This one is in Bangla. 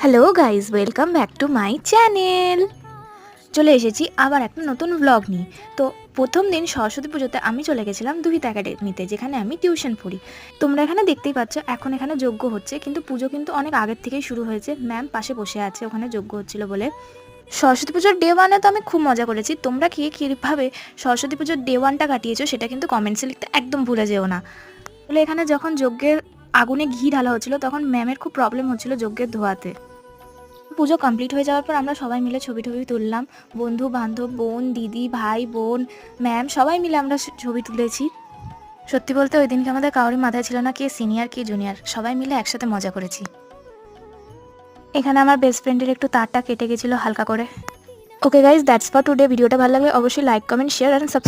Hello guys, welcome back to my channel. চলে এসেছি আবার একটা নতুন ব্লগ নিয়ে। তো প্রথম দিন সরস্বতী পুজোতে আমি চলে গেছিলাম দুহিত একাডেমিতে, যেখানে আমি টিউশন পড়ি। তোমরা এখানে দেখতেই পাচ্ছ এখন এখানে যজ্ঞ হচ্ছে, কিন্তু পুজো কিন্তু অনেক আগের থেকেই শুরু হয়েছে। ম্যাম পাশে বসে আছে, ওখানে যজ্ঞ হচ্ছিল বলে। সরস্বতী পুজোর ডে ওয়ানে তো আমি খুব মজা করেছি। তোমরা কীভাবে সরস্বতী পুজোর ডে ওয়ানটা কাটিয়েছো সেটা কিন্তু কমেন্টসে লিখতে একদম ভুলে যেও না। বলে এখানে যখন যজ্ঞের আগুনে ঘি ঢালা হচ্ছিল তখন ম্যামের খুব প্রবলেম হচ্ছিল যজ্ঞের ধোয়াতে। পুজো কমপ্লিট হয়ে যাওয়ার পর আমরা সবাই মিলে ছবি তুললাম। বন্ধু বান্ধব, বোন, দিদি, ভাই, বোন, ম্যাম সবাই মিলে আমরা ছবি তুলেছি। সত্যি বলতে ওই দিনকে আমাদের কারোরই মাথায় ছিল না কে সিনিয়র কে জুনিয়র, সবাই মিলে একসাথে মজা করেছি। এখানে আমার বেস্ট ফ্রেন্ডের একটু তারটা কেটে গেছিলো হালকা করে। Okay guys, that's for today. ভিডিওটা ভালো লাগলে অবশ্যই like, comment, share and subscribe.